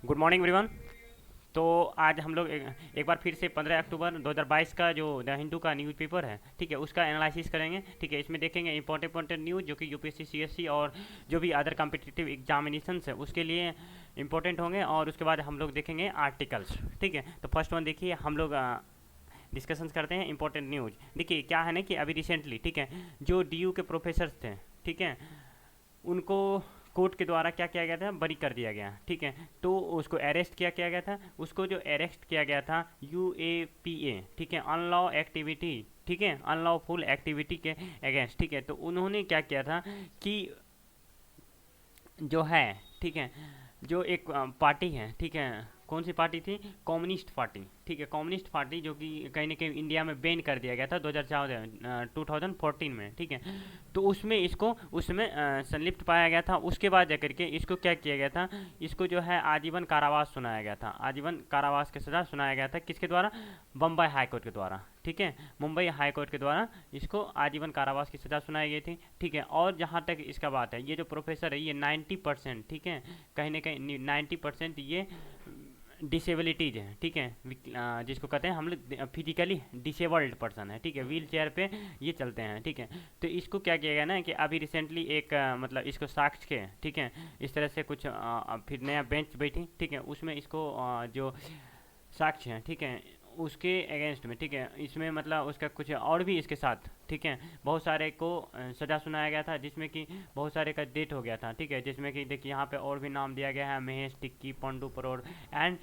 Good morning everyone. तो आज हम लोग एक बार फिर से 15 अक्टूबर 2022 का जो द हिंदू का न्यूज़पेपर है, ठीक है, उसका एनालिसिस करेंगे। ठीक है, इसमें देखेंगे इंपॉर्टेंट न्यूज़ जो कि यूपीएससी सीएससी और जो भी अदर कॉम्पिटिटिव एग्जामिनेशंस है उसके लिए इंपॉर्टेंट होंगे। और उसके बाद हम लोग देखेंगे आर्टिकल्स। ठीक है, तो फर्स्ट वन देखिए, हम लोग डिस्कशंस करते हैं इंपॉर्टेंट न्यूज़। देखिए क्या है ना कि अभी रिसेंटली, ठीक है, जो डीयू के प्रोफेसर्स थे, ठीक है, उनको कोर्ट के द्वारा क्या किया गया था, बरी कर दिया गया। ठीक है, तो उसको अरेस्ट किया गया था। उसको जो अरेस्ट किया गया था यूएपीए, ठीक है, अनलॉ एक्टिविटी, ठीक है, अनलॉफुल एक्टिविटी के अगेंस्ट। ठीक है, तो उन्होंने क्या किया था कि जो है, ठीक है, जो एक पार्टी है, ठीक है, कौन सी पार्टी थी, कम्युनिस्ट पार्टी। ठीक है, कम्युनिस्ट पार्टी जो कि कहीं ना कहीं इंडिया में बैन कर दिया गया था 2014 में। ठीक है, तो उसमें इसको उसमें संलिप्त पाया गया था। उसके बाद जाकर के इसको क्या किया गया था, इसको जो है आजीवन कारावास सुनाया गया था। आजीवन कारावास की सजा सुनाया गया था किसके द्वारा, बम्बई हाई कोर्ट के द्वारा। ठीक है, मुंबई हाई कोर्ट के द्वारा इसको आजीवन कारावास की सजा सुनाई गई थी। ठीक है, और जहाँ तक इसका बात है, ये जो प्रोफेसर है ये 90%, ठीक है, कहीं ना कहीं 90% ये डिसेबिलिटीज है। ठीक है, जिसको कहते हैं हम लोग फिजिकली डिसेबल्ड पर्सन है। ठीक है, व्हील चेयर पे ये चलते हैं। ठीक है, तो इसको क्या किया गया ना कि अभी रिसेंटली एक मतलब इसको साक्ष्य के, ठीक है, इस तरह से कुछ फिर नया बेंच बैठी। ठीक है, उसमें इसको जो साक्ष्य हैं, ठीक है, उसके अगेंस्ट में, ठीक है, इसमें मतलब उसका कुछ और भी इसके साथ, ठीक है, बहुत सारे को सजा सुनाया गया था, जिसमें कि बहुत सारे का डेथ हो गया था। ठीक है, जिसमें कि देखिए यहाँ पे और भी नाम दिया गया है, महेश टिक्की, पंडू परोड़ एंड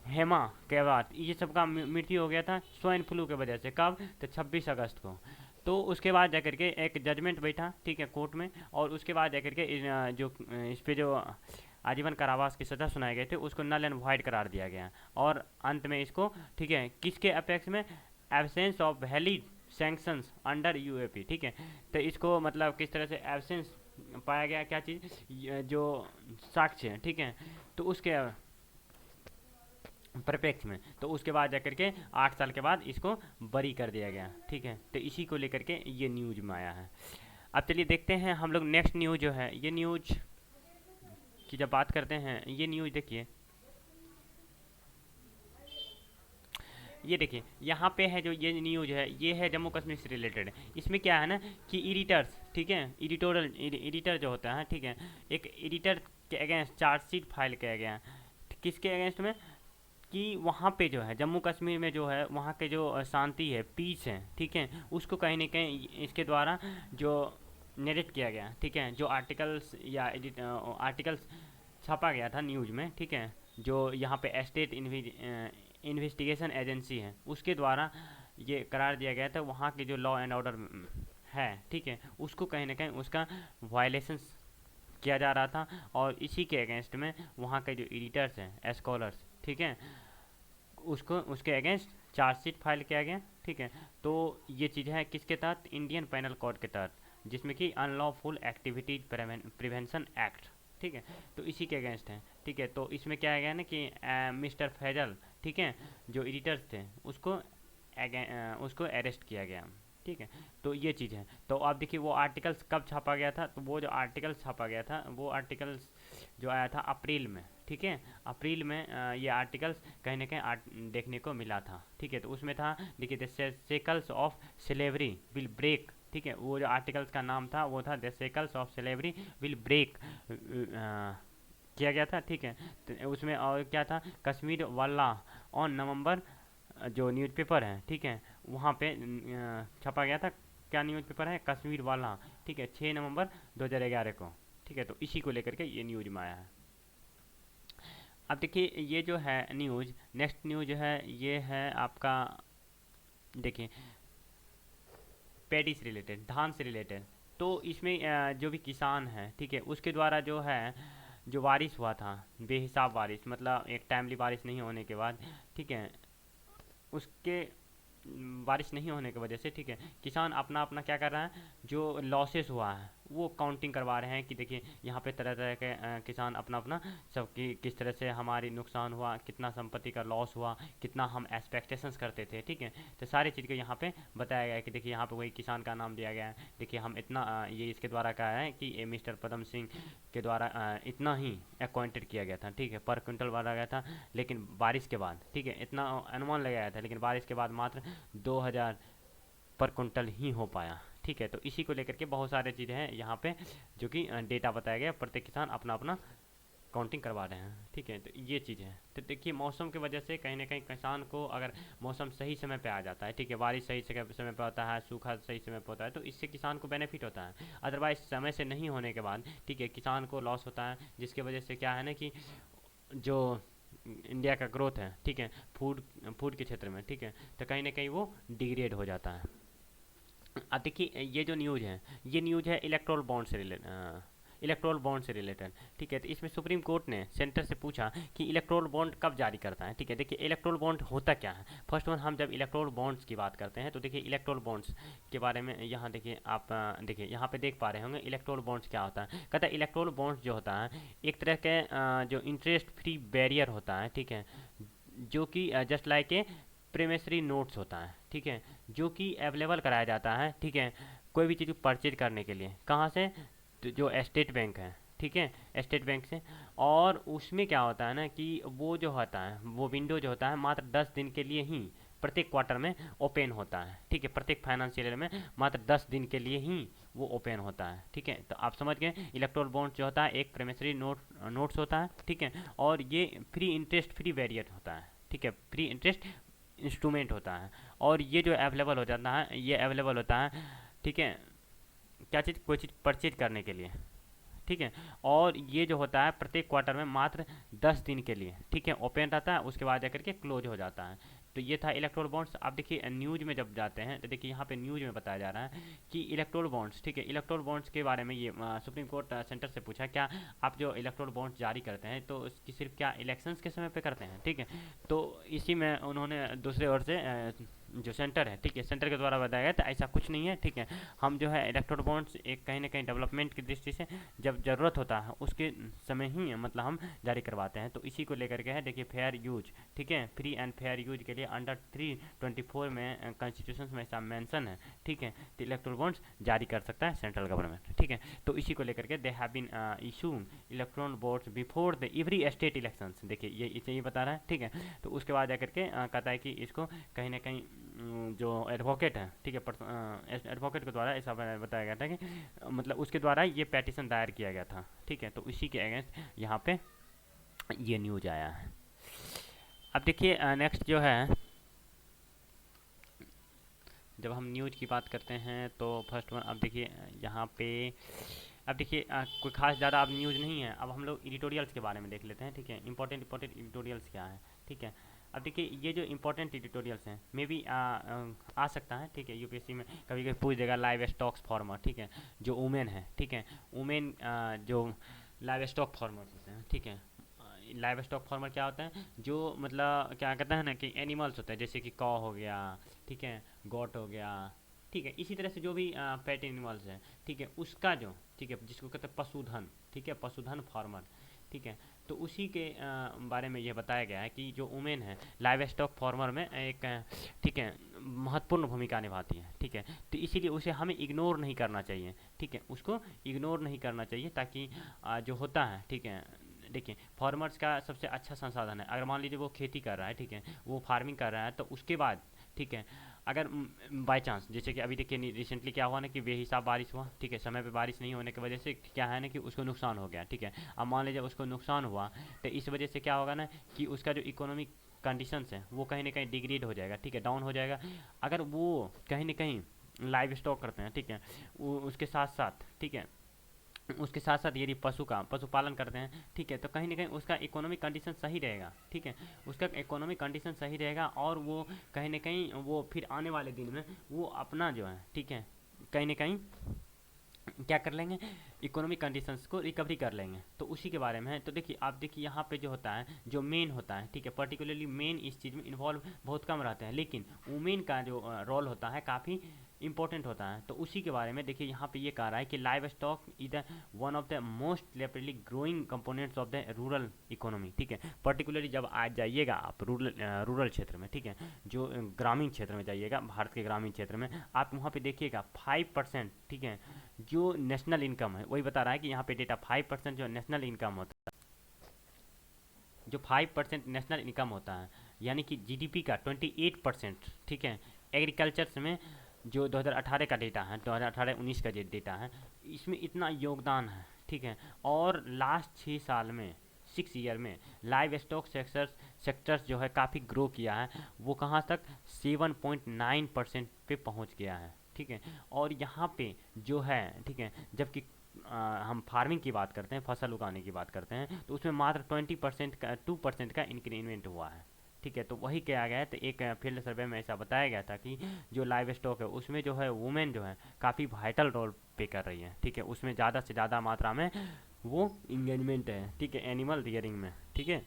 हेमा के बाद ये सबका मृत्यु हो गया था स्वाइन फ्लू की वजह से। कब, तो 26 अगस्त को। तो उसके बाद जाकर के एक जजमेंट बैठा, ठीक है, कोर्ट में, और उसके बाद जाकर के जो इस पे जो आजीवन कारावास की सजा सुनाए गए थे उसको नल एंड वाइड करार दिया गया। और अंत में इसको, ठीक है, किसके अपेक्स में, absence of valid sanctions under UAP. ठीक है, तो इसको मतलब किस तरह से एब्सेंस पाया गया, क्या चीज़, जो साक्ष्य है, ठीक है, तो उसके परिप्रेक्ष्य में, तो उसके बाद जाकर के 8 साल के बाद इसको बरी कर दिया गया। ठीक है, तो इसी को लेकर के ये न्यूज में आया है। अब चलिए देखते हैं हम लोग नेक्स्ट न्यूज जो है, ये न्यूज की जब बात करते हैं, ये न्यूज देखिए, ये देखिए यहाँ पे है जो ये न्यूज है, ये है जम्मू कश्मीर से रिलेटेड। इसमें क्या है ना कि एडिटर्स, ठीक है, एडिटोरियल एडिटर जो होता है, ठीक है, एक एडिटर के अगेंस्ट चार्जशीट फाइल किया गया। किसके अगेंस्ट में, कि वहाँ पे जो है जम्मू कश्मीर में जो है वहाँ के जो शांति है, पीस है, ठीक है, उसको कहीं ना कहीं इसके द्वारा जो नरेट किया गया। ठीक है, जो आर्टिकल्स या एडिट आर्टिकल्स छापा गया था न्यूज़ में, ठीक है, जो यहाँ पे स्टेट इन्वेस्टिगेशन एजेंसी है उसके द्वारा ये करार दिया गया था, वहाँ के जो लॉ एंड ऑर्डर है, ठीक है, उसको कहीं ना कहीं उसका वायलेशन किया जा रहा था। और इसी के अगेंस्ट में वहाँ के जो एडिटर्स हैं, स्कॉलर्स, ठीक है, उसको उसके अगेंस्ट चार्जशीट फाइल किया गया। ठीक है, तो ये चीज़ है किसके तहत, इंडियन पैनल कोड के तहत, जिसमें कि अनलॉफुल एक्टिविटीज प्रिवेंशन एक्ट। ठीक है, तो इसी के अगेंस्ट है। ठीक है, तो इसमें क्या है गया ना कि मिस्टर फैजल, ठीक है, जो एडिटर्स थे उसको अरेस्ट किया गया। ठीक है, तो ये चीज़ है। तो आप देखिए वो आर्टिकल्स कब छापा गया था, तो वो जो आर्टिकल्स छापा गया था वो आर्टिकल्स जो आया था अप्रैल में। ठीक है, अप्रैल में ये आर्टिकल्स कहीं ना कहीं देखने को मिला था। ठीक है, तो उसमें था, देखिए, the shackles of slavery will break. ठीक है, वो जो आर्टिकल्स का नाम था वो था the shackles of slavery will break किया गया था। ठीक है, तो उसमें और क्या था, कश्मीर वाला ऑन नवंबर, जो न्यूज़पेपर है, ठीक है, वहाँ पे छपा गया था। क्या न्यूज़पेपर है, कश्मीर वाला। ठीक है, 6 नवंबर 2011 को। ठीक है, तो इसी को लेकर के ये न्यूज में आया है। अब देखिए ये जो है न्यूज़, नेक्स्ट न्यूज़ जो है ये है आपका, देखिए, पैडी से रिलेटेड, धान से रिलेटेड। तो इसमें जो भी किसान है, ठीक है, उसके द्वारा जो है जो बारिश हुआ था, बेहिसाब बारिश, मतलब एक टाइमली बारिश नहीं होने के बाद, ठीक है, उसके बारिश नहीं होने की वजह से, ठीक है, किसान अपना अपना क्या कर रहा है, जो लॉसेस हुआ है, वो काउंटिंग करवा रहे हैं कि देखिए यहाँ पे तरह तरह के किसान अपना अपना सब की किस तरह से हमारी नुकसान हुआ, कितना संपत्ति का लॉस हुआ, कितना हम एक्सपेक्टेशंस करते थे, ठीक है। तो सारी चीज़ को यहाँ पे बताया गया है कि देखिए यहाँ पे वही किसान का नाम दिया गया है, देखिए हम इतना ये इसके द्वारा कहा है कि मिस्टर पदम सिंह के द्वारा इतना ही अपॉइंटेड किया गया था, ठीक है, पर क्विंटल बढ़ा गया था, लेकिन बारिश के बाद, ठीक है, इतना अनुमान लगाया था, लेकिन बारिश के बाद मात्र 2000 पर कुंटल ही हो पाया, ठीक है। तो इसी को लेकर के बहुत सारे चीज़ें हैं यहाँ पे जो कि डेटा बताया गया, प्रत्येक किसान अपना अपना काउंटिंग करवा रहे हैं, ठीक है। तो ये चीज़ है। तो देखिए मौसम की वजह से कहीं ना कहीं किसान को अगर मौसम सही समय पे आ जाता है, ठीक है, बारिश सही समय पे होता है, सूखा सही समय पे होता है, तो इससे किसान को बेनिफिट होता है। अदरवाइज समय से नहीं होने के बाद, ठीक है, किसान को लॉस होता है, जिसकी वजह से क्या है ना कि जो इंडिया का ग्रोथ है, ठीक है, फूड फूड के क्षेत्र में, ठीक है, तो कहीं ना कहीं वो डिग्रेड हो जाता है। अब देखिए ये जो न्यूज़ है, ये न्यूज़ है इलेक्ट्रोल बॉन्ड से रिलेटेड, ठीक है। तो इसमें सुप्रीम कोर्ट ने सेंटर से पूछा कि इलेक्ट्रोल बॉन्ड कब जारी करता है, ठीक है। देखिए इलेक्ट्रोल बॉन्ड होता क्या है। फर्स्ट वन, हम जब इलेक्ट्रोल बॉन्ड्स की बात करते हैं तो देखिए इलेक्ट्रोल बॉन्ड्स के बारे में यहाँ देखिए आप देखिए यहाँ पे देख पा रहे होंगे इलेक्ट्रोल बॉन्ड्स क्या होता है। कहता है इलेक्ट्रोल बॉन्ड्स जो होता है एक तरह के जो इंटरेस्ट फ्री बैरियर होता है, ठीक है, जो कि जस्ट लाइक ए प्रेमेसरी नोट्स होता है, ठीक है, जो कि अवेलेबल कराया जाता है, ठीक है, कोई भी चीज़ परचेज करने के लिए। कहाँ से? तो जो स्टेट बैंक है, ठीक है, स्टेट बैंक से। और उसमें क्या होता है ना कि वो जो होता है वो विंडो जो होता है मात्र 10 दिन के लिए ही प्रत्येक क्वार्टर में ओपन होता है, ठीक है, प्रत्येक फाइनेंशियल ईयर में मात्र 10 दिन के लिए ही वो ओपन होता है, ठीक है। तो आप समझ गए इलेक्ट्रोल बॉन्ड जो होता है एक प्रेमेसरी नोट्स होता है, ठीक है, और ये फ्री इंटरेस्ट फ्री वेरिएट होता है, ठीक है, फ्री इंटरेस्ट इंस्ट्रूमेंट होता है। और ये जो अवेलेबल हो जाता है ये अवेलेबल होता है, ठीक है, क्या चीज़? कोई चीज़ परचेज करने के लिए, ठीक है। और ये जो होता है प्रत्येक क्वार्टर में मात्र 10 दिन के लिए, ठीक है, ओपन रहता है, उसके बाद जाकर के क्लोज हो जाता है। तो ये था इलेक्ट्रोल बॉन्ड्स। आप देखिए न्यूज़ में जब जाते हैं तो देखिए यहाँ पे न्यूज़ में बताया जा रहा है कि इलेक्ट्रोल बॉन्ड्स, ठीक है, इलेक्ट्रोल बॉन्ड्स के बारे में ये सुप्रीम कोर्ट सेंटर से पूछा क्या आप जो इलेक्ट्रोल बॉन्ड्स जारी करते हैं तो उसकी सिर्फ क्या इलेक्शंस के समय पे करते हैं, ठीक है। तो इसी में उन्होंने दूसरे ओर से जो सेंटर है, ठीक है, सेंटर के द्वारा बताया गया था ऐसा कुछ नहीं है, ठीक है। हम जो है इलेक्ट्रोल बॉन्ड्स एक कहीं ना कहीं डेवलपमेंट की दृष्टि से जब ज़रूरत होता है उसके समय ही मतलब हम जारी करवाते हैं। तो इसी को लेकर के है देखिए फेयर यूज, ठीक है, फ्री एंड फेयर यूज के लिए अंडर 324 में कॉन्स्टिट्यूशन में ऐसा मेंशन है, ठीक है। तो इलेक्ट्रोल बॉन्ड्स जारी कर सकता है सेंट्रल गवर्नमेंट, ठीक है। तो इसी को लेकर के they have been issue electoral bonds before the every state elections, देखिए ये इसे ही बता रहा है, ठीक है। तो उसके बाद जाकर के कहता है कि इसको कहीं ना कहीं जो एडवोकेट है, ठीक है, एडवोकेट के द्वारा ऐसा बताया गया था कि मतलब उसके द्वारा ये पेटिशन दायर किया गया था, ठीक है। तो इसी के अगेंस्ट यहाँ पे ये न्यूज आया है। अब देखिए नेक्स्ट जो है जब हम न्यूज की बात करते हैं तो फर्स्ट वन अब देखिए यहाँ पे अब देखिए कोई खास ज़्यादा अब न्यूज़ नहीं है। अब हम लोग एडिटोरियल्स के बारे में देख लेते हैं, ठीक है, इंपॉर्टेंट एडिटोरियल्स क्या है, ठीक है। अब देखिए ये जो इंपॉर्टेंट एडिटोरियल्स हैं मे बी आ सकता है, ठीक है, यूपीएससी में कभी कभी पूछ देगा लाइव स्टॉक्स फार्मर, ठीक है, जो वुमेन है, ठीक है, वुमेन जो लाइव स्टॉक फार्मर्स होते हैं, ठीक है। लाइव स्टॉक फार्मर क्या होता है? जो मतलब क्या कहता है ना कि एनिमल्स होते हैं जैसे कि कौ हो गया, ठीक है, गॉट हो गया, ठीक है, इसी तरह से जो भी पेट एनिमल्स हैं, ठीक है, उसका जो, ठीक है, जिसको कहते हैं पशुधन, ठीक है, पशुधन फार्मर, ठीक है। तो उसी के बारे में यह बताया गया है कि जो वुमेन है लाइव स्टॉक फार्मर में एक ठीक है महत्वपूर्ण भूमिका निभाती है, ठीक है। तो इसीलिए उसे हमें इग्नोर नहीं करना चाहिए, ठीक है, उसको इग्नोर नहीं करना चाहिए ताकि जो होता है, ठीक है, देखिए फार्मर्स का सबसे अच्छा संसाधन है। अगर मान लीजिए वो खेती कर रहा है, ठीक है, वो फार्मिंग कर रहा है, तो उसके बाद, ठीक है, अगर बाई चांस जैसे कि अभी देखिए रिसेंटली क्या हुआ ना कि बेहिसाब बारिश हुआ, ठीक है, समय पे बारिश नहीं होने की वजह से क्या है ना कि उसको नुकसान हो गया, ठीक है। अब मान लीजिए उसको नुकसान हुआ तो इस वजह से क्या होगा ना कि उसका जो इकोनॉमिक कंडीशंस है वो कहीं ना कहीं डिग्रेड हो जाएगा, ठीक है, डाउन हो जाएगा। अगर वो कहीं ना कहीं लाइव स्टॉक करते हैं, ठीक है, उसके साथ साथ, ठीक है, उसके साथ साथ यदि पशुपालन करते हैं, ठीक है, तो कहीं ना कहीं उसका इकोनॉमिक कंडीशन सही रहेगा, ठीक है, उसका इकोनॉमिक कंडीशन सही रहेगा और वो कहीं ना कहीं वो फिर आने वाले दिन में वो अपना जो है, ठीक है, कहीं ना कहीं क्या कर लेंगे, इकोनॉमिक कंडीशंस को रिकवरी कर लेंगे। तो उसी के बारे में है। तो देखिए आप देखिए यहाँ पे जो होता है जो मेन होता है, ठीक है, पर्टिकुलरली मेन इस चीज़ में इन्वॉल्व बहुत कम रहते हैं, लेकिन वुमेन का जो रोल होता है काफ़ी इंपॉर्टेंट होता है। तो उसी के बारे में देखिए यहाँ पे ये कह रहा है कि live stock is the one of the most rapidly growing components of the rural economy, ठीक है। पर्टिकुलरली जब आज जाइएगा आप रूरल क्षेत्र में, ठीक है, जो ग्रामीण क्षेत्र में जाइएगा, भारत के ग्रामीण क्षेत्र में, आप वहाँ पे देखिएगा 5%, ठीक है, जो नेशनल इनकम है, वही बता रहा है कि यहाँ पे डेटा 5% जो नेशनल इनकम होता है, जो 5% नेशनल इनकम होता है, यानी कि जीडीपी का 28%, ठीक है, एग्रीकल्चर में जो 2018 का डेटा है, 2018-19 का जो डेटा है, इसमें इतना योगदान है, ठीक है। और लास्ट 6 साल में, 6 ईयर में लाइव स्टॉक सेक्टर्स जो है काफ़ी ग्रो किया है। वो कहाँ तक 7.9% पे पहुँच गया है, ठीक है। और यहाँ पे जो है, ठीक है, जबकि हम फार्मिंग की बात करते हैं, फसल उगाने की बात करते हैं, तो उसमें मात्र 20% का 2% का इंक्रीमेंट हुआ है, ठीक है। तो वही किया गया है। तो एक फील्ड सर्वे में ऐसा बताया गया था कि जो लाइव स्टॉक है उसमें जो है वुमेन जो है काफ़ी वाइटल रोल पे कर रही है, ठीक है। उसमें ज़्यादा से ज़्यादा मात्रा में वो इंगेजमेंट है, ठीक है, एनिमल रियरिंग में, ठीक है।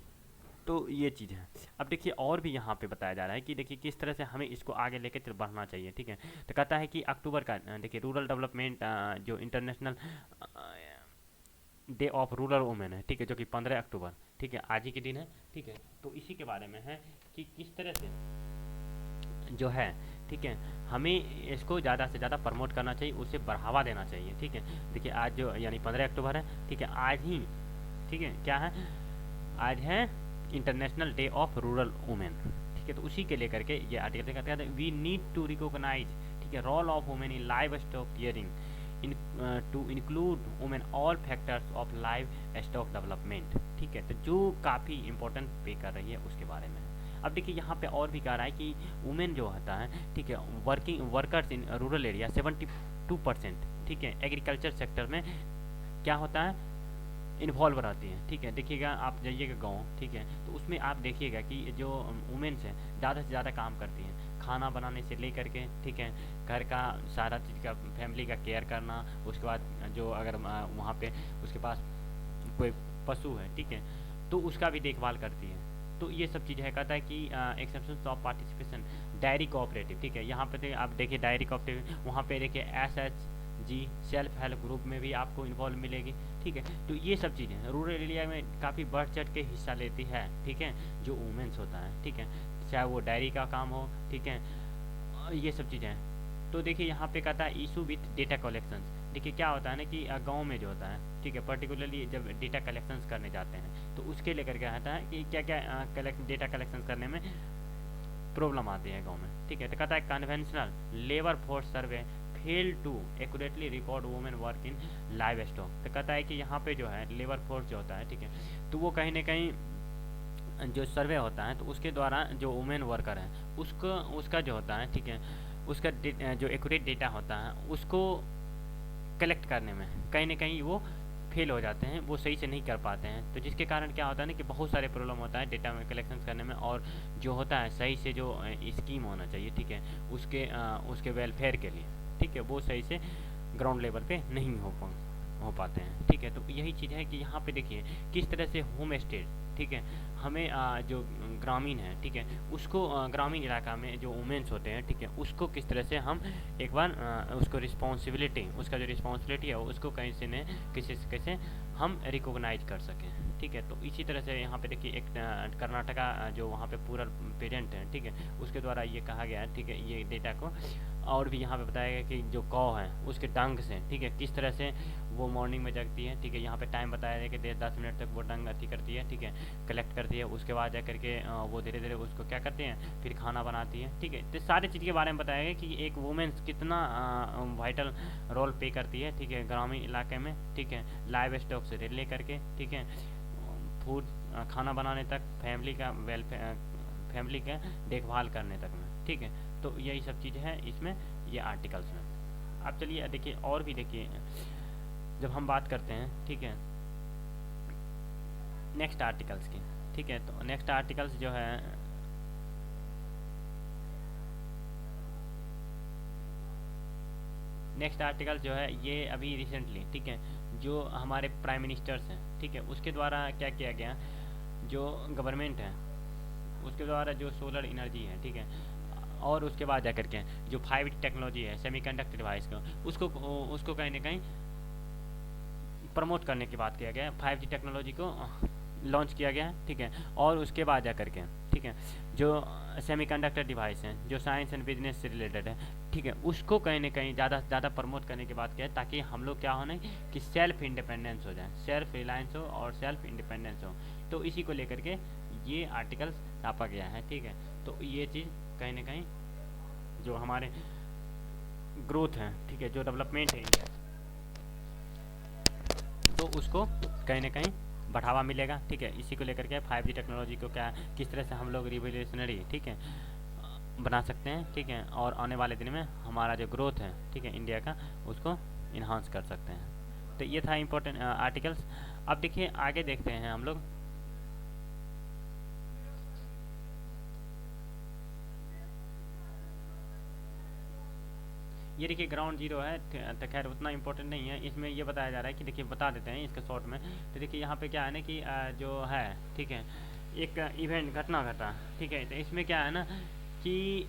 तो ये चीज़ है। अब देखिए और भी यहाँ पे बताया जा रहा है कि देखिए किस तरह से हमें इसको आगे लेके बढ़ना चाहिए, ठीक है। तो कहता है कि अक्टूबर का देखिए रूरल डेवलपमेंट जो international day of rural women है, ठीक है, जो कि 15 अक्टूबर, ठीक है, आज ही के दिन है, ठीक है। तो इसी के बारे में है कि किस तरह से जो है, ठीक है, हमें इसको ज़्यादा से ज़्यादा प्रमोट करना चाहिए, उसे बढ़ावा देना चाहिए, ठीक है। देखिए आज जो यानी 15 अक्टूबर है, ठीक है, आज ही, ठीक है, क्या है, आज है international day of rural women, ठीक है। तो उसी के लेकर के ये आर्टिकल कहते हैं वी नीड टू रिकॉग्नाइज, ठीक है, role of women in livestock tiering to include women all factors of livestock development, ठीक है। तो जो काफ़ी इंपॉर्टेंट पे कर रही है उसके बारे में। अब देखिए यहाँ पे और भी कह रहा है कि वुमेन जो होता है, ठीक है, वर्कर्स इन रूरल एरिया 72%, ठीक है, एग्रीकल्चर सेक्टर में क्या होता है, इन्वॉल्व रहती हैं, ठीक है। देखिएगा आप जाइएगा गाँव, ठीक है, तो उसमें आप देखिएगा कि जो वुमेन्स हैं ज़्यादा से ज़्यादा काम करती हैं, खाना बनाने से लेकर के, ठीक है, घर का सारा चीज़ का, फैमिली का केयर करना, उसके बाद जो अगर वहाँ पे उसके पास कोई पशु है, ठीक है, तो उसका भी देखभाल करती है। तो ये सब चीज़ है। कहता है कि exceptions of participation diary cooperative, ठीक है, यहाँ पे आप देखिए डायरी कोऑपरेटिव, वहाँ पे देखिए SHG सेल्फ हेल्प ग्रुप में भी आपको इन्वॉल्व मिलेगी, ठीक है। तो ये सब चीज़ें रूरल एरिया में काफ़ी बढ़ चढ़ के हिस्सा लेती है, ठीक है, जो वुमेन्स होता है, ठीक है, चाहे वो डायरी का काम हो, ठीक है, ये सब चीज़ें। तो देखिए यहाँ पे कहता है इशू विथ डेटा कलेक्शन। देखिए क्या होता है ना कि गांव में जो होता है, ठीक है, पर्टिकुलरली जब डेटा कलेक्शंस करने जाते हैं तो उसके लेकर क्या आता है कि क्या क्या डेटा कलेक्शन करने में प्रॉब्लम आती है गांव में, ठीक है। तो कहता है conventional labour force survey fail to accurately record women work in livestock. तो कहता है कि यहाँ पे जो है लेबर फोर्स जो होता है, ठीक है, तो वो कहीं ना कहीं जो सर्वे होता है तो उसके द्वारा जो वुमेन वर्कर है उसको उसका जो होता है, ठीक है, उसका जो एक्यूरेट डेटा होता है उसको कलेक्ट करने में कहीं ना कहीं वो फेल हो जाते हैं, वो सही से नहीं कर पाते हैं। तो जिसके कारण क्या होता है ना कि बहुत सारे प्रॉब्लम होता है डेटा में कलेक्शन करने में, और जो होता है सही से जो स्कीम होना चाहिए, ठीक है, उसके वेलफेयर के लिए, ठीक है, वो सही से ग्राउंड लेवल पे नहीं हो पाते हैं, ठीक है। तो यही चीज़ है कि यहाँ पे देखिए किस तरह से होम स्टे, ठीक है, हमें जो ग्रामीण है, ठीक है, उसको ग्रामीण इलाका में जो वुमेन्स होते हैं, ठीक है, उसको किस तरह से हम एक बार उसको रिस्पॉन्सिबिलिटी, उसका जो रिस्पॉन्सिबिलिटी है उसको कैसे न कैसे हम रिकॉग्नाइज कर सकें, ठीक है। तो इसी तरह से यहाँ पे देखिए एक कर्नाटका जो वहाँ पे पूरा पेरेंट है, ठीक है, उसके द्वारा ये कहा गया है, ठीक है, ये डेटा को। और भी यहाँ पे बताया गया कि जो कौ है उसके डंग से, ठीक है, किस तरह से वो मॉर्निंग में जगती है, ठीक है, यहाँ पे टाइम बताया गया कि 10 मिनट तक वो डंग अथी करती है, ठीक है, कलेक्ट करती है, उसके बाद जा करके वो धीरे धीरे उसको क्या करते हैं, फिर खाना बनाती है, ठीक है। तो सारी चीज़ के बारे में बताया गया कि एक वुमेन्स कितना वाइटल रोल पे करती है, ठीक है, ग्रामीण इलाके में, ठीक है, लाइव स्टॉक से ले करके, ठीक है, फूड खाना बनाने तक, फैमिली का वेलफेयर, फैमिली का देखभाल करने तक में, ठीक है। तो यही सब चीज़ है इसमें ये आर्टिकल्स में। अब चलिए देखिए और भी देखिए जब हम बात करते हैं, ठीक है, नेक्स्ट आर्टिकल्स की, ठीक है, तो नेक्स्ट आर्टिकल्स जो है नेक्स्ट आर्टिकल जो है ये अभी रिसेंटली, ठीक है, जो हमारे प्राइम मिनिस्टर्स हैं, ठीक है, उसके द्वारा क्या किया गया, जो गवर्नमेंट है उसके द्वारा जो सोलर एनर्जी है, ठीक है, और उसके बाद जा करके जो 5G टेक्नोलॉजी है सेमीकंडक्टर डिवाइस का, उसको कहीं ना कहीं प्रमोट करने की बात किया गया है, 5G टेक्नोलॉजी को लॉन्च किया गया है, ठीक है। और उसके बाद जा करके, ठीक है, जो सेमीकंडक्टर डिवाइस हैं जो साइंस एंड बिजनेस से रिलेटेड है, ठीक है, उसको कहीं ना कहीं ज़्यादा से ज़्यादा प्रमोट करने की बात किया है, ताकि हम लोग क्या होना कि सेल्फ इंडिपेंडेंस हो जाए, सेल्फ रिलायंस हो और सेल्फ इंडिपेंडेंस हो। तो इसी को लेकर के ये आर्टिकल छापा गया है, ठीक है। तो ये चीज़ कहीं ना कहीं जो हमारे ग्रोथ है, ठीक है, जो डेवलपमेंट है इंडिया, तो उसको कहीं ना कहीं बढ़ावा मिलेगा, ठीक है। इसी को लेकर के 5G टेक्नोलॉजी को क्या किस तरह से हम लोग रिवोल्यूशनरी, ठीक है, बना सकते हैं, ठीक है, और आने वाले दिन में हमारा जो ग्रोथ है, ठीक है, इंडिया का, उसको इन्हांस कर सकते हैं। तो ये था इम्पोर्टेंट आर्टिकल्स। अब देखिए आगे देखते हैं हम लोग। ये देखिए ग्राउंड जीरो है, तो खैर उतना इंपॉर्टेंट नहीं है। इसमें ये बताया जा रहा है कि देखिए बता देते हैं इसके शॉर्ट में। तो देखिए यहाँ पे क्या है ना कि जो है, ठीक है, एक इवेंट घटना घटा, ठीक है। तो इसमें क्या है ना कि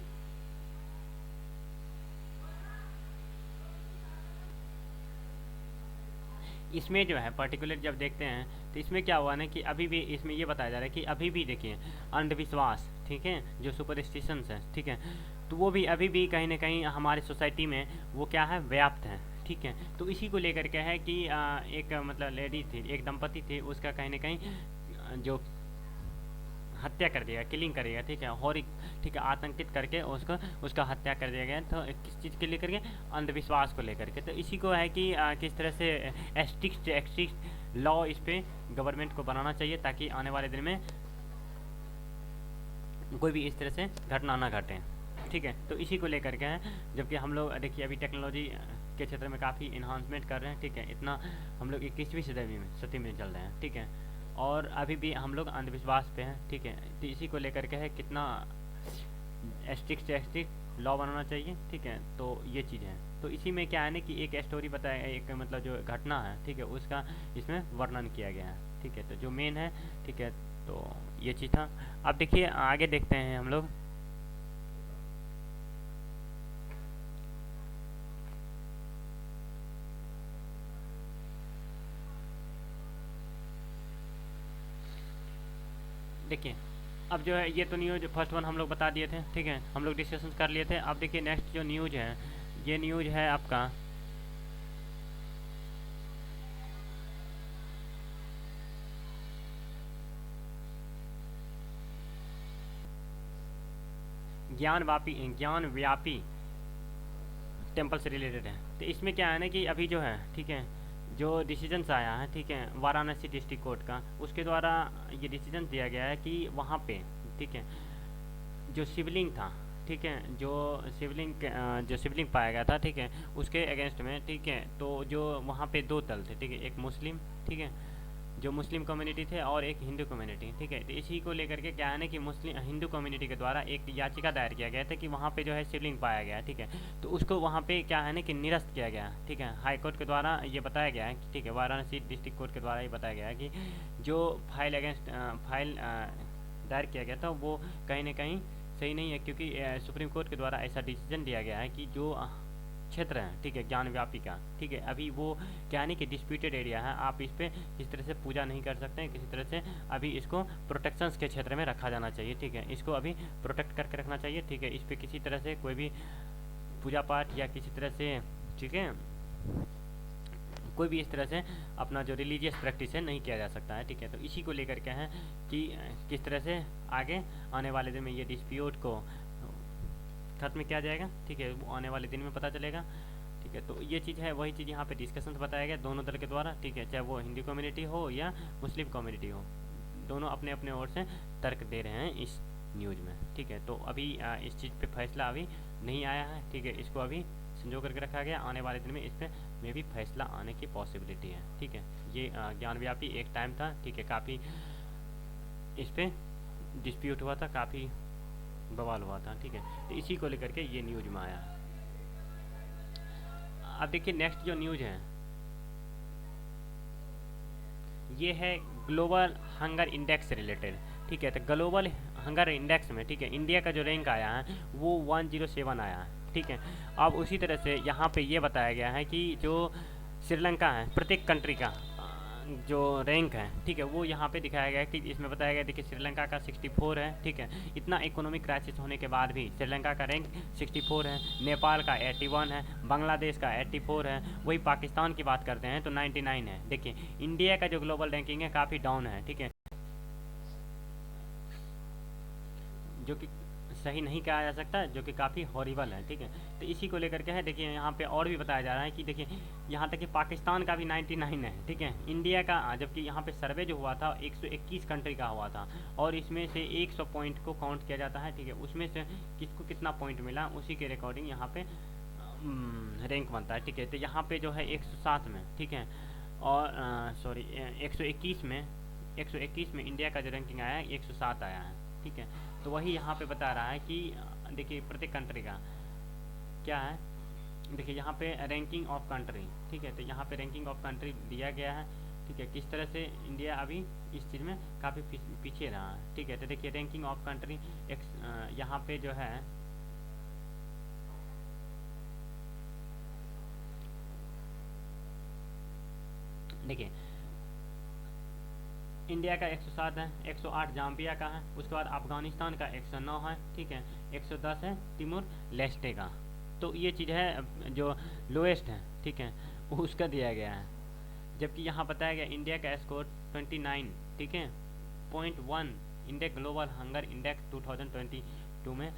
इसमें जो है पर्टिकुलर जब देखते हैं तो इसमें क्या हुआ ना कि अभी भी इसमें ये बताया जा रहा है कि अभी भी देखिए अंधविश्वास, ठीक है, जो सुपरस्टिशंस है, ठीक है, तो वो भी अभी भी कहीं ना कहीं हमारे सोसाइटी में वो क्या है, व्याप्त है, ठीक है। तो इसी को लेकर के है कि एक मतलब लेडी थी, एक दंपति थे, उसका कहीं ना कहीं जो हत्या कर दिया, किलिंग कर दिया, ठीक है, और ठीक है, आतंकित करके उसको उसका हत्या कर दिया गया। तो किस चीज़ के लेकर के, अंधविश्वास को लेकर के। तो इसी को है कि किस तरह से स्ट्रिक्ट लॉ इस पे गवर्नमेंट को बनाना चाहिए, ताकि आने वाले दिन में कोई भी इस तरह से घटना ना घटे, ठीक है। तो इसी को लेकर के है, जबकि हम लोग देखिए अभी टेक्नोलॉजी के क्षेत्र में काफ़ी इन्हांसमेंट कर रहे हैं, ठीक है, इतना हम लोग 21वीं सदी में चल रहे हैं, ठीक है, और अभी भी हम लोग अंधविश्वास पे हैं, ठीक है। तो इसी को लेकर के है कितना स्ट्रिक्ट से स्ट्रिक्ट लॉ बनाना चाहिए, ठीक है। तो ये चीज़ है। तो इसी में क्या है ना कि एक स्टोरी बताया, एक मतलब जो घटना है, ठीक है, उसका इसमें वर्णन किया गया है, ठीक है। तो जो मेन है, ठीक है, तो ये चीज़ था। अब देखिए आगे देखते हैं हम लोग। देखिए अब जो है ये तो न्यूज फर्स्ट वन हम लोग बता दिए थे, ठीक है, हम लोग डिस्कशन कर लिए थे। अब देखिए नेक्स्ट जो न्यूज है, ये न्यूज है आपका ज्ञान व्यापी टेम्पल से रिलेटेड है। तो इसमें क्या है ना कि अभी जो है, ठीक है, जो डिसीजंस आया है, ठीक है, वाराणसी डिस्ट्रिक्ट कोर्ट का, उसके द्वारा ये डिसीजन दिया गया है कि वहाँ पे, ठीक है, जो शिवलिंग था, ठीक है, जो शिवलिंग पाया गया था, ठीक है, उसके अगेंस्ट में, ठीक है, तो जो वहाँ पे दो दल थे, ठीक है, एक मुस्लिम, ठीक है, जो मुस्लिम कम्युनिटी थे, और एक हिंदू कम्युनिटी, ठीक है। तो इसी को लेकर के क्या है ना कि मुस्लिम हिंदू कम्युनिटी के द्वारा एक याचिका दायर किया गया था कि वहाँ पे जो है शिवलिंग पाया गया, ठीक है, तो उसको वहाँ पे क्या है ना कि निरस्त किया गया, ठीक है। हाई कोर्ट के द्वारा ये बताया गया है, ठीक है, वाराणसी डिस्ट्रिक्ट कोर्ट के द्वारा ये बताया गया है कि जो फाइल दायर किया गया था वो कहीं ना कहीं सही नहीं है, क्योंकि सुप्रीम कोर्ट के द्वारा ऐसा डिसीजन दिया गया है कि जो क्षेत्र है, ठीक है, ज्ञान व्यापी का, ठीक है, अभी वो क्या नहीं कि डिस्प्यूटेड एरिया है, आप इस पे इस तरह से पूजा नहीं कर सकते हैं किसी तरह से। अभी इसको प्रोटेक्शंस के क्षेत्र में रखा जाना चाहिए, ठीक है, इसको अभी प्रोटेक्ट करके रखना चाहिए, ठीक है। इस पर किसी तरह से कोई भी पूजा पाठ या किसी तरह से, ठीक है, कोई भी इस तरह से अपना जो रिलीजियस प्रैक्टिस है नहीं किया जा सकता है, ठीक है। तो इसी को लेकर के हैं कि किस तरह से आगे आने वाले दिन में ये डिस्प्यूट को खत्म किया जाएगा, ठीक है, वो आने वाले दिन में पता चलेगा, ठीक है। तो ये चीज़ है, वही चीज़ यहाँ पे डिस्कशन बताया गया दोनों दल के द्वारा, ठीक है, चाहे वो हिंदू कम्युनिटी हो या मुस्लिम कम्युनिटी हो, दोनों अपने अपने ओर से तर्क दे रहे हैं इस न्यूज़ में, ठीक है। तो अभी इस चीज़ पे फैसला अभी नहीं आया है, ठीक है, इसको अभी संजो करके रखा गया। आने वाले दिन में इस पर में भी फैसला आने की पॉसिबिलिटी है, ठीक है। ये ज्ञानव्यापी एक टाइम था, ठीक है, काफ़ी इस पर डिस्प्यूट हुआ था, काफ़ी बवाल हुआ था, ठीक है। तो इसी को लेकर के ये न्यूज में आया। अब देखिए नेक्स्ट जो न्यूज है ये है ग्लोबल हंगर इंडेक्स से रिलेटेड, ठीक है। तो ग्लोबल हंगर इंडेक्स में, ठीक है, इंडिया का जो रैंक आया है वो 107 आया है, ठीक है। अब उसी तरह से यहाँ पे ये बताया गया है कि जो श्रीलंका है, प्रत्येक कंट्री का जो रैंक है, ठीक है, वो यहाँ पे दिखाया गया है कि इसमें बताया गया, देखिए श्रीलंका का 64 है, ठीक है। इतना इकोनॉमिक क्राइसिस होने के बाद भी श्रीलंका का रैंक 64 है, नेपाल का 81 है, बांग्लादेश का 84 है, वही पाकिस्तान की बात करते हैं तो 99 है। देखिए इंडिया का जो ग्लोबल रैंकिंग है काफ़ी डाउन है, ठीक है, जो कि सही नहीं कहा जा सकता, जो कि काफ़ी हॉरिबल है, ठीक है। तो इसी को लेकर के है, देखिए यहाँ पे और भी बताया जा रहा है कि देखिए यहाँ तक कि पाकिस्तान का भी 99 है, ठीक है, इंडिया का, जबकि यहाँ पे सर्वे जो हुआ था 121 कंट्री का हुआ था और इसमें से 100 पॉइंट को काउंट किया जाता है, ठीक है, उसमें से किसको कितना पॉइंट मिला उसी के रिकॉर्डिंग यहाँ पे रैंक बनता है, ठीक है। तो यहाँ पे जो है 107 में, ठीक है, और सॉरी 121 में इंडिया का जो रैंकिंग आया है 107 आया है, ठीक है। तो वही यहाँ पे बता रहा है कि देखिए प्रत्येक कंट्री का क्या है, देखिए यहाँ पे रैंकिंग ऑफ कंट्री, ठीक है, तो यहाँ पे रैंकिंग ऑफ कंट्री दिया गया है, ठीक है, किस तरह से इंडिया अभी इस चीज़ में काफ़ी पीछे रहा है, ठीक है। तो देखिए रैंकिंग ऑफ कंट्री यहाँ पे जो है देखिए इंडिया का 107 है, 108 जाम्बिया का है, उसके बाद अफगानिस्तान का 109 है, ठीक है, 110 है तिमोर लेस्टे का। तो ये चीज़ है जो लोएस्ट है, ठीक है, उसका दिया गया है। जबकि यहाँ बताया गया इंडिया का स्कोर 29, ठीक है, .1 इंडेक्स ग्लोबल हंगर इंडेक्स 2022 में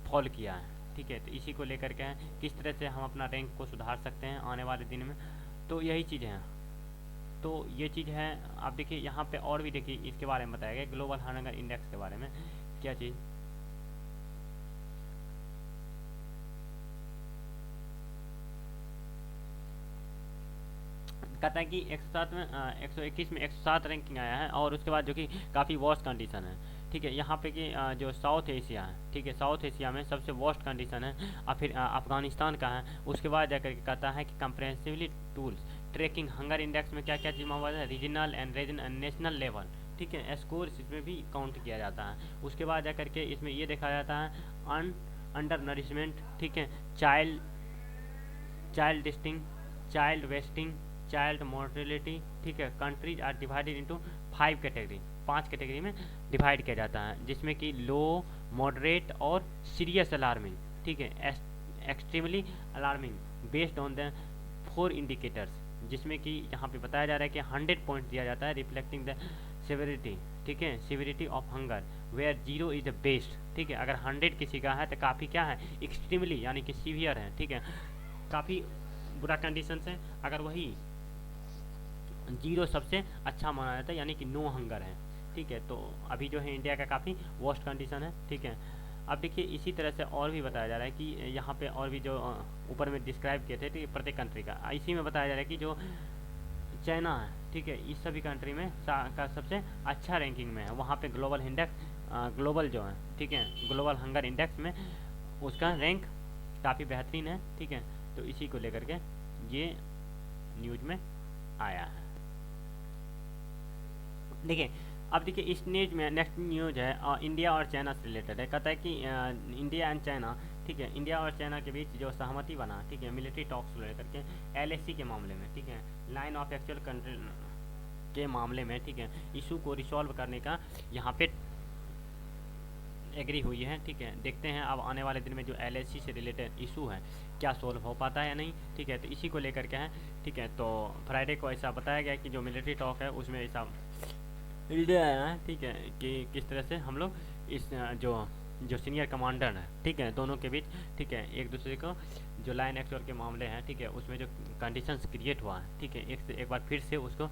फॉल किया है, ठीक है। तो इसी को लेकर के हैं किस तरह से हम अपना रैंक को सुधार सकते हैं आने वाले दिन में, तो यही चीज़ है। तो ये चीज़ है। आप देखिए यहाँ पे और भी देखिए इसके बारे में बताया गया ग्लोबल हंगर इंडेक्स के बारे में, क्या चीज़ कहता है कि 107 में 121 में 107 रैंकिंग आया है, और उसके बाद जो कि काफ़ी वर्स्ट कंडीशन है, ठीक है। यहाँ पे कि जो साउथ एशिया है, ठीक है, साउथ एशिया में सबसे वर्स्ट कंडीशन है, और फिर अफगानिस्तान का है। उसके बाद जाकर के कहता है कि कंप्रेहेंसिवली टूल्स ट्रैकिंग हंगर इंडेक्स में क्या क्या चीज़ मौजूद है, रीजनल एंड नेशनल लेवल, ठीक है, स्कोर इसमें भी काउंट किया जाता है। उसके बाद जाकर के इसमें ये देखा जाता है अंडर नरिशमेंट, ठीक है, child stunting, child wasting, child mortality, ठीक है। Countries are divided into 5 category, 5 category में डिवाइड किया जाता है, जिसमें कि लो, मॉडरेट और सीरियस अलार्मिंग, ठीक है, extremely alarming based on the 4 indicators, जिसमें कि यहाँ पे बताया जा रहा है कि 100 पॉइंट दिया जाता है रिफ्लेक्टिंग द सेवेरिटी, ठीक है, severity of hunger where 0 is the best, ठीक है। अगर 100 किसी का है तो काफ़ी क्या है, एक्सट्रीमली यानी कि सीवियर है, ठीक है, काफ़ी बुरा कंडीशन है। अगर वही 0 सबसे अच्छा माना जाता है यानी कि नो हंगर है, ठीक है। तो अभी जो है इंडिया का काफ़ी वर्स्ट कंडीशन है, ठीक है। अब देखिए इसी तरह से और भी बताया जा रहा है कि यहाँ पे और भी जो ऊपर में डिस्क्राइब किए थे, ठीक है, प्रत्येक कंट्री का इसी में बताया जा रहा है कि जो चाइना है, ठीक है, इस सभी कंट्री में का सबसे अच्छा रैंकिंग में है। वहाँ पे ग्लोबल इंडेक्स ग्लोबल जो है, ठीक है, ग्लोबल हंगर इंडेक्स में उसका रैंक काफ़ी बेहतरीन है, ठीक है। तो इसी को लेकर के ये न्यूज में आया है। देखिए अब देखिए इस न्यूज में नेक्स्ट न्यूज है इंडिया और चाइना से रिलेटेड है। कहता है कि इंडिया एंड चाइना, ठीक है, इंडिया और चाइना के बीच जो सहमति बना, ठीक है, मिलिट्री टॉक्स को लेकर के LAC के मामले में, ठीक है, लाइन ऑफ एक्चुअल कंट्री के मामले में, ठीक है, इशू को रिसॉल्व करने का यहाँ पे एग्री हुई है, ठीक है। देखते हैं अब आने वाले दिन में जो LAC से रिलेटेड इशू है क्या सोल्व हो पाता है या नहीं, ठीक है। तो इसी को लेकर के है, ठीक है। तो फ्राइडे को ऐसा बताया गया कि जो मिलिट्री टॉक है उसमें ऐसा आइडिया आया है, ठीक है, कि किस तरह से हम लोग इस जो सीनियर कमांडर है, ठीक है, दोनों के बीच, ठीक है, एक दूसरे को जो लाइन एक्चुअल के मामले हैं, ठीक है, उसमें जो कंडीशंस क्रिएट हुआ है, ठीक है, एक बार फिर से उसको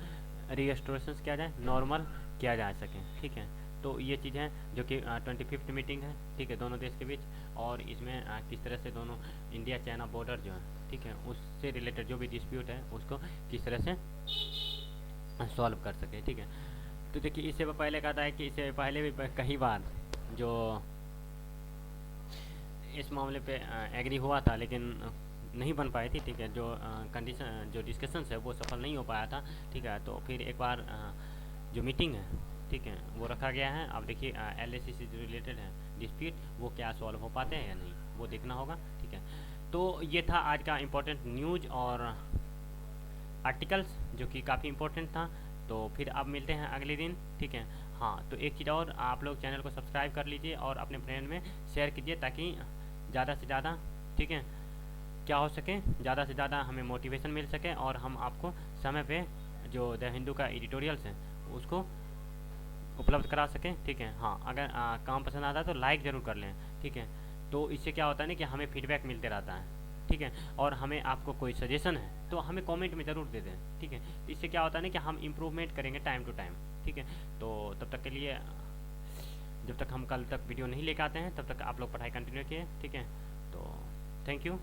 रीस्टोरेशन किया जाए, नॉर्मल किया जा सके, ठीक है। तो ये चीज़ है जो कि 25th मीटिंग है, ठीक है, दोनों देश के बीच, और इसमें किस तरह से दोनों इंडिया चाइना बॉर्डर जो है, ठीक है, उससे रिलेटेड जो भी डिस्प्यूट है उसको किस तरह से सॉल्व कर सके, ठीक है। तो देखिए इससे पहले कहता है कि इससे पहले भी कई बार जो इस मामले पे एग्री हुआ था लेकिन नहीं बन पाई थी, ठीक है, जो कंडीशन जो डिस्कशंस है वो सफल नहीं हो पाया था, ठीक है। तो फिर एक बार जो मीटिंग है, ठीक है, वो रखा गया है। अब देखिए LAC से जो रिलेटेड है डिस्प्यूट, वो क्या सॉल्व हो पाते हैं या नहीं, वो देखना होगा। ठीक है, तो ये था आज का इम्पोर्टेंट न्यूज और आर्टिकल्स जो कि काफ़ी इम्पोर्टेंट था। तो फिर अब मिलते हैं अगले दिन। ठीक है, हाँ तो एक चीज़ और, आप लोग चैनल को सब्सक्राइब कर लीजिए और अपने फ्रेंड में शेयर कीजिए ताकि ज़्यादा से ज़्यादा, ठीक है, क्या हो सके, ज़्यादा से ज़्यादा हमें मोटिवेशन मिल सके और हम आपको समय पे जो द हिंदू का एडिटोरियल्स है उसको उपलब्ध करा सकें। ठीक है, हाँ अगर काम पसंद आता है तो लाइक ज़रूर कर लें। ठीक है, तो इससे क्या होता है ना कि हमें फीडबैक मिलते रहता है। ठीक है, और हमें आपको कोई सजेशन है तो हमें कमेंट में ज़रूर दे दें। ठीक है, तो इससे क्या होता है ना कि हम इम्प्रूवमेंट करेंगे टाइम टू टाइम। ठीक है, तो तब तक के लिए, जब तक हम कल तक वीडियो नहीं लेकर आते हैं तब तक आप लोग पढ़ाई कंटिन्यू किए। ठीक है, तो थैंक यू।